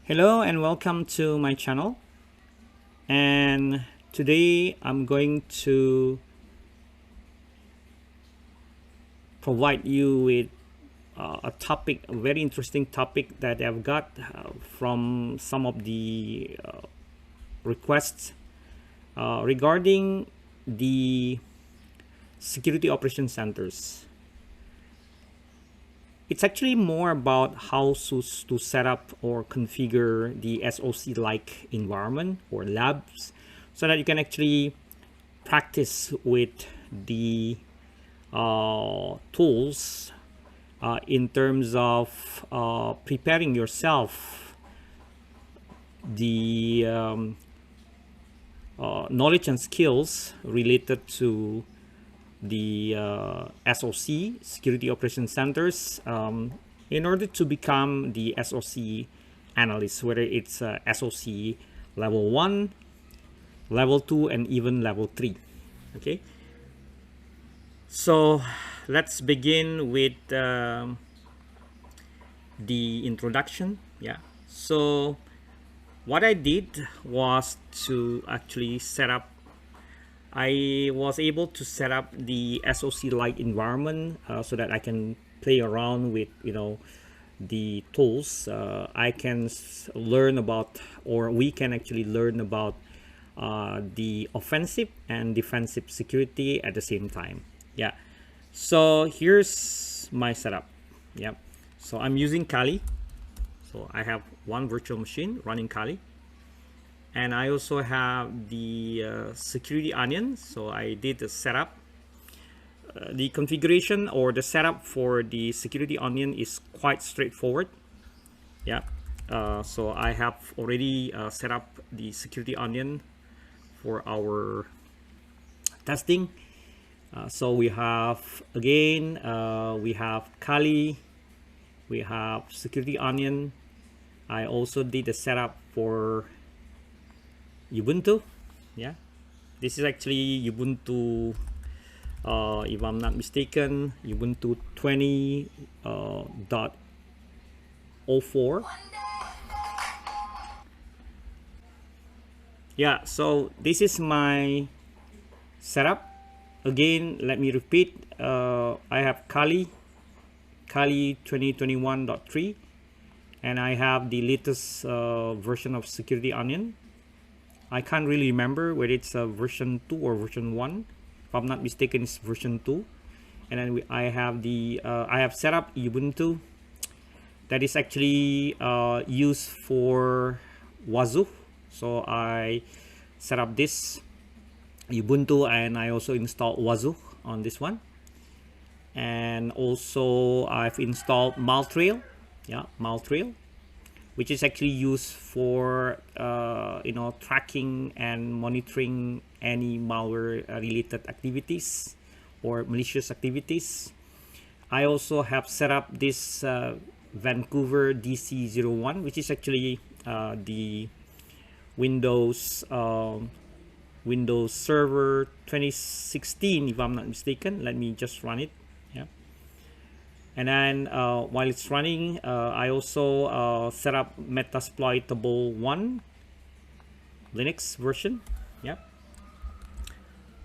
Hello and welcome to my channel, and today I'm going to provide you with a very interesting topic that I've got from some of the requests regarding the security operation centers. It's actually more about how to set up or configure the SOC-like environment or labs so that you can actually practice with the tools in terms of preparing yourself the knowledge and skills related to the SOC, Security Operations Centers, in order to become the SOC analyst, whether it's SOC level 1, level 2, and even level 3. Okay, so let's begin with the introduction. Yeah, so what I did was to actually I was able to set up the SOC-like environment so that I can play around with, the tools. I can learn about, or we can actually learn about the offensive and defensive security at the same time. Yeah. So here's my setup. Yeah. So I'm using Kali. So I have one virtual machine running Kali. And I also have the security onion. So I did the setup. The configuration or the setup for the security onion is quite straightforward. Yeah. So I have already set up the security onion for our testing. So we have, again, we have Kali, we have security onion. I also did the setup for Ubuntu. Yeah, this is actually Ubuntu, if I'm not mistaken, Ubuntu 20.04. Yeah, so this is my setup. Again, let me repeat, I have Kali 2021.3, and I have the latest version of security onion. I can't really remember whether it's version 2 or version 1. If I'm not mistaken, it's version 2. And then I have I have set up Ubuntu that is actually used for Wazuh. So I set up this Ubuntu and I also installed Wazuh on this one. And also I've installed Maltrail. Yeah, Maltrail, which is actually used for tracking and monitoring any malware related activities or malicious activities. I also have set up this Vancouver DC01, which is actually the Windows Server 2016, if I'm not mistaken. Let me just run it. Yeah. And then while it's running, I also set up Metasploitable 1 Linux version. Yep.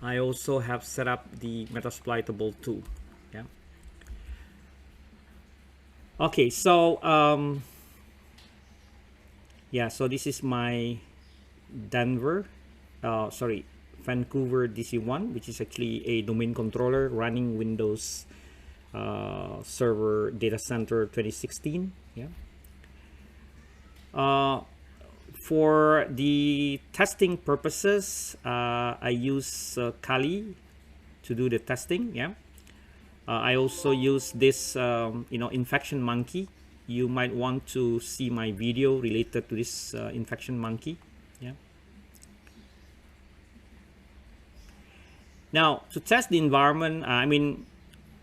I also have set up the Metasploitable 2. Yeah. Okay, so yeah, so this is my Vancouver DC1, which is actually a domain controller running Windows Server Data Center 2016. Yeah. For the testing purposes, I use Kali to do the testing. Yeah. I also use this infection monkey. You might want to see my video related to this infection monkey. Yeah. Now, to test the environment,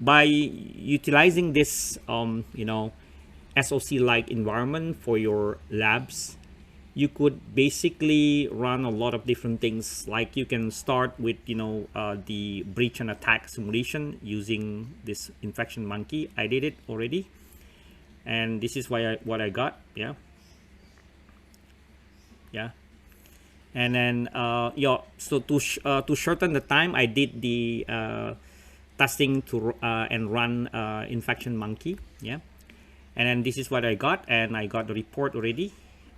by utilizing this SOC-like environment for your labs, you could basically run a lot of different things. Like you can start with the breach and attack simulation using this infection monkey. I did it already, and this is what I got. Yeah. Yeah. And then yeah, so to shorten the time, I did the testing to and run infection monkey. Yeah. And then this is what I got, and I got the report already.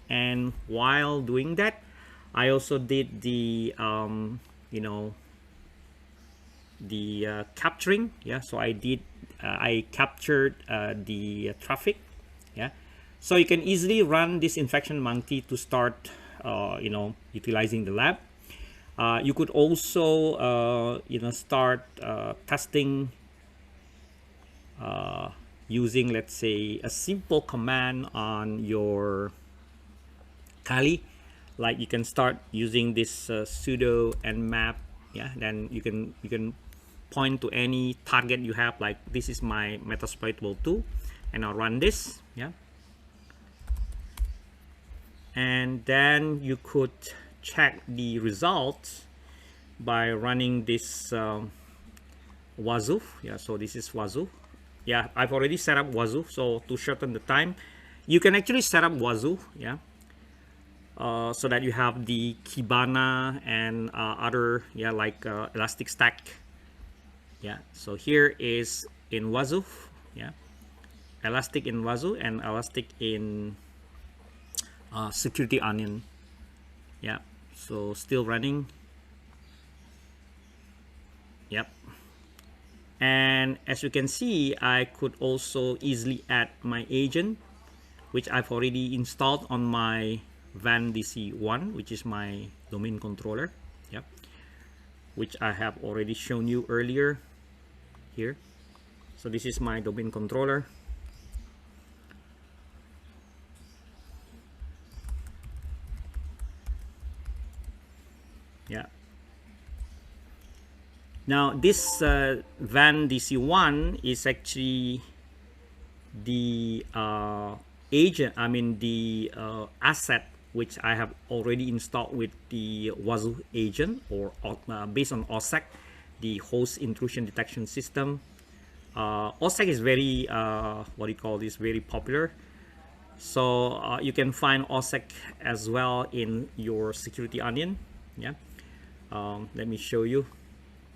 And while doing that, I also did the you know, the capturing. Yeah, so I captured the traffic. Yeah, so you can easily run this infection monkey to start you know, utilizing the lab. You could also you know, start testing using, let's say, a simple command on your Kali. Like you can start using this sudo nmap. Yeah, then you can point to any target you have, like this is my metasploitable 2, and I'll run this. Yeah, and then you could check the results by running this Wazuh. Yeah, so this is Wazuh. Yeah, I've already set up Wazuh, so to shorten the time, you can actually set up Wazuh. Yeah, so that you have the Kibana and other, yeah, like Elastic Stack. Yeah, so here is in Wazuh. Yeah, Elastic in Wazuh and Elastic in Security Onion. Yeah, so still running. Yep. And as you can see, I could also easily add my agent, which I've already installed on my van DC1, which is my domain controller. Yep, which I have already shown you earlier here. So this is my domain controller. Yeah. Now this van DC1 is actually the agent, I mean the asset which I have already installed with the Wazuh agent, or based on OSEC, the host intrusion detection system. OSEC is very what do you call this, very popular. So you can find OSEC as well in your Security Onion. Yeah, let me show you.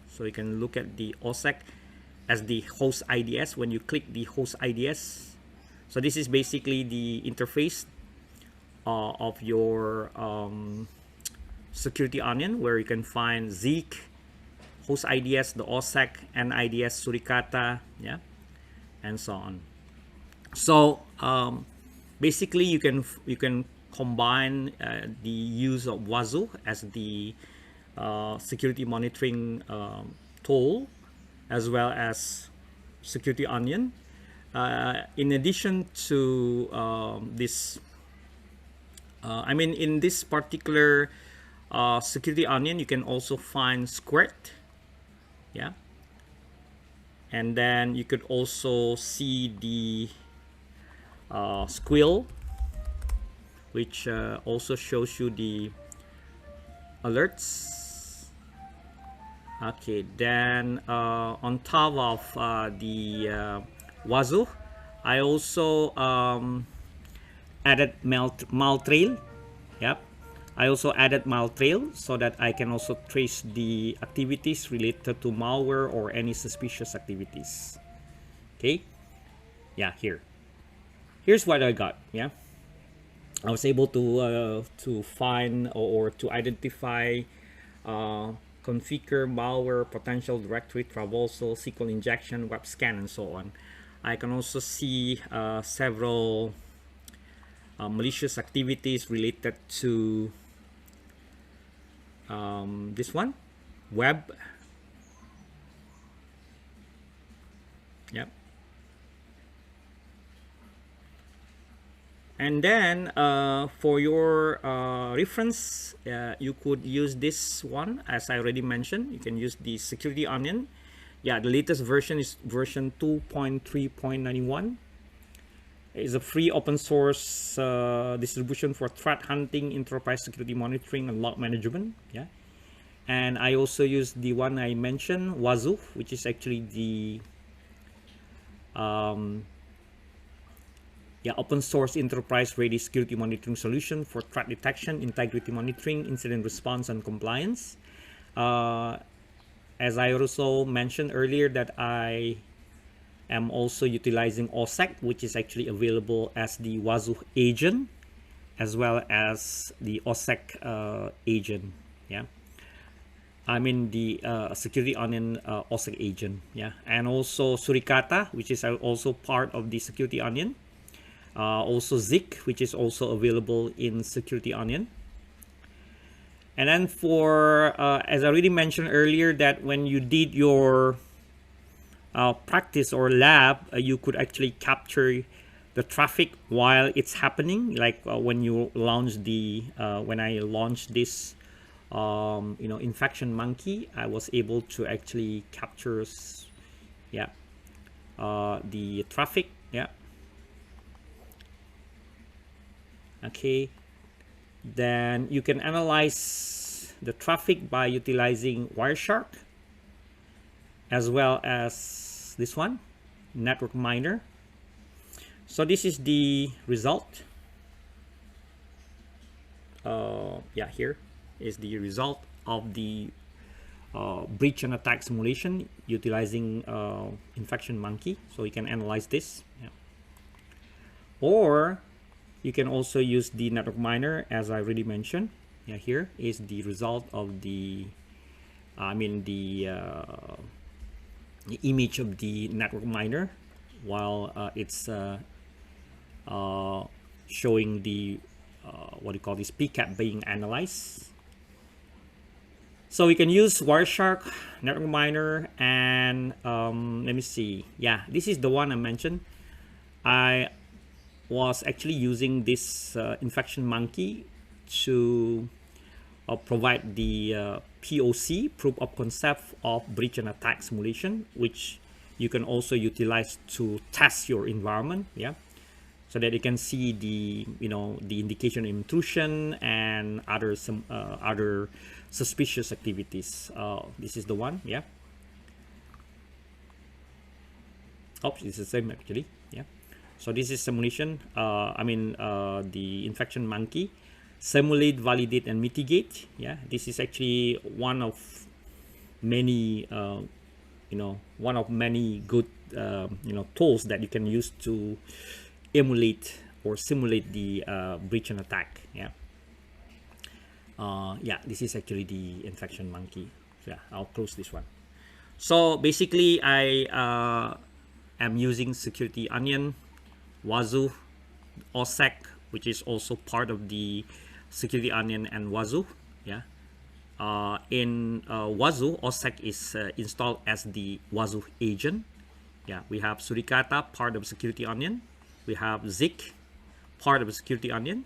So you can look at the OSEC as the host IDS when you click the host IDS. So this is basically the interface of your Security Onion, where you can find Zeek, host IDS, the OSEC, NIDS, Suricata, yeah, and so on. So basically you can combine the use of Wazuh as the security monitoring tool, as well as Security Onion. In addition to this, I mean, in this particular Security Onion, you can also find Squirt. Yeah, and then you could also see the Squill, which also shows you the alerts. Okay, then on top of the Wazuh, I also added Maltrail. Yep, I also added Maltrail so that I can also trace the activities related to malware or any suspicious activities. Okay, yeah, here's what I got. Yeah, I was able to find or to identify configure malware, potential directory traversal, SQL injection, web scan, and so on. I can also see several malicious activities related to this one, web. Yep. And then for your reference, you could use this one, as I already mentioned. You can use the Security Onion. Yeah, the latest version is version 2.3.91. It's a free open source distribution for threat hunting, enterprise security monitoring, and log management. Yeah, and I also use the one I mentioned, Wazuh, which is actually the yeah, open source enterprise ready security monitoring solution for threat detection, integrity monitoring, incident response, and compliance. As I also mentioned earlier, that I am also utilizing OSEC, which is actually available as the Wazuh agent, as well as the OSEC agent. Yeah, I mean the Security Onion OSEC agent. Yeah, and also Suricata, which is also part of the Security Onion. Also Zik, which is also available in Security Onion. And then for, as I already mentioned earlier, that when you did your practice or lab, you could actually capture the traffic while it's happening. Like when you launch the, when I launched this, infection monkey, I was able to actually capture, yeah, the traffic. Yeah. Okay. Then you can analyze the traffic by utilizing Wireshark, as well as this one, Network Miner. So this is the result. Yeah, here is the result of the breach and attack simulation utilizing infection monkey. So you can analyze this. Yeah. Or you can also use the network miner, as I already mentioned. Yeah, here is the result of the, the image of the network miner while it's showing the what do you call this, PCAP being analyzed. So we can use Wireshark, network miner, and let me see. Yeah, this is the one I mentioned. I was actually using this infection monkey to provide the POC, proof of concept of breach and attack simulation, which you can also utilize to test your environment. Yeah, so that you can see the the indication of intrusion and other other suspicious activities. This is the one. Yeah. Oops, it's the same actually. Yeah. So this is simulation. The infection monkey, simulate, validate, and mitigate. Yeah, this is actually one of many, one of many good, tools that you can use to emulate or simulate the breach and attack. Yeah. This is actually the infection monkey. So, yeah, I'll close this one. So basically, I am using Security Onion, Wazuh, OSEC, which is also part of the Security Onion and Wazuh. Yeah. In Wazuh, OSEC is installed as the Wazuh agent. Yeah, we have Suricata, part of Security Onion. We have Zik, part of Security Onion.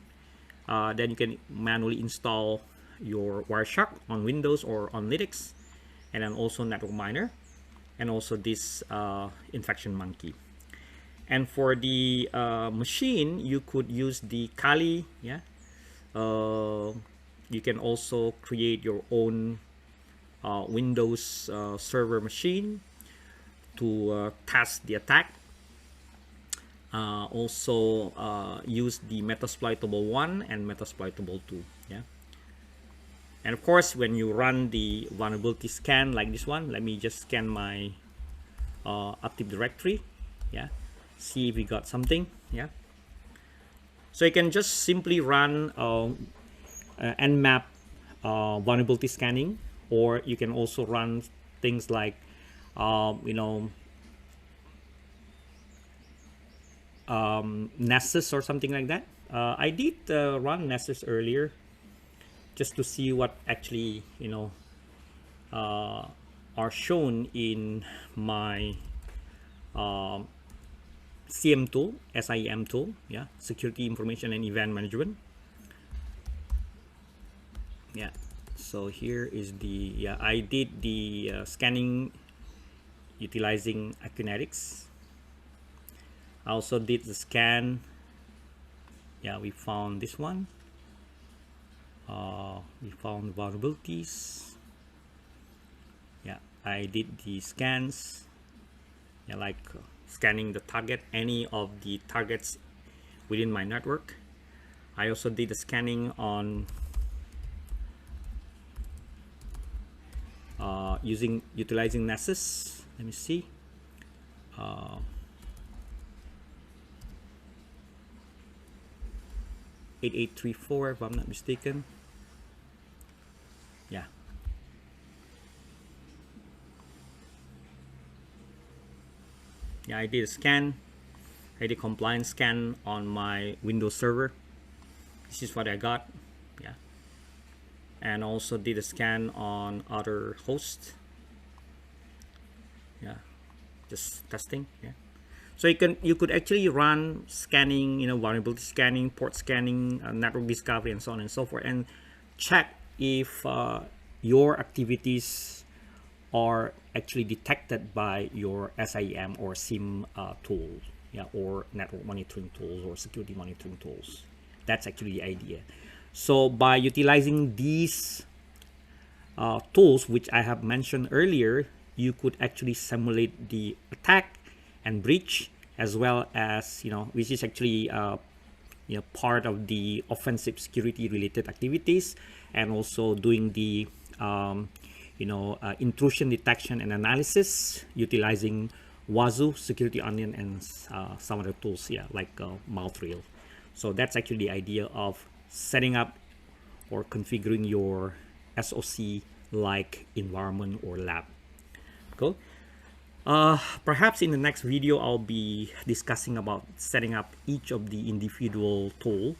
Then you can manually install your Wireshark on Windows or on Linux, and then also Network Miner, and also this infection monkey. And for the machine, you could use the Kali. Yeah, you can also create your own Windows server machine to test the attack. Also use the Metasploitable 1 and Metasploitable 2. Yeah. And of course, when you run the vulnerability scan like this one, let me just scan my Active Directory. Yeah. See if we got something. Yeah. So you can just simply run Nmap vulnerability scanning, or you can also run things like Nessus or something like that. I did run Nessus earlier just to see what actually are shown in my SIEM tool, SIEM tool. Yeah, Security Information and Event Management. Yeah, so here is the, yeah, I did the scanning utilizing Akinetics. I also did the scan. Yeah, we found this one. We found vulnerabilities. Yeah, I did the scans. Yeah, like scanning the target, any of the targets within my network. I also did the scanning on utilizing Nessus. Let me see. 8834, if I'm not mistaken. Yeah. Yeah, I did a scan. I did compliance scan on my Windows server. This is what I got. Yeah. And also did a scan on other hosts. Yeah. Just testing. Yeah. So you could actually run scanning, vulnerability scanning, port scanning, network discovery, and so on and so forth, and check if your activities are actually detected by your SIEM or SIEM tool, yeah, or network monitoring tools or security monitoring tools. That's actually the idea. So by utilizing these tools, which I have mentioned earlier, you could actually simulate the attack and breach, as well as, which is actually part of the offensive security related activities, and also doing the intrusion detection and analysis utilizing Wazuh, Security Onion, and some other tools, yeah, like Maltrail. So that's actually the idea of setting up or configuring your SOC-like environment or lab. Cool. Perhaps in the next video, I'll be discussing about setting up each of the individual tool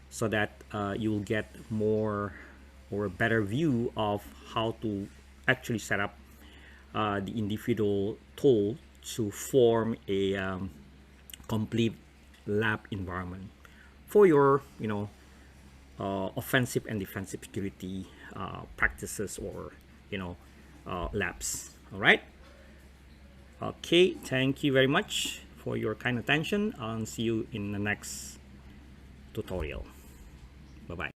so that you will get more or a better view of how to actually set up the individual tool to form a complete lab environment for your, offensive and defensive security practices or, labs. All right. Okay, thank you very much for your kind attention, and see you in the next tutorial. Bye-bye.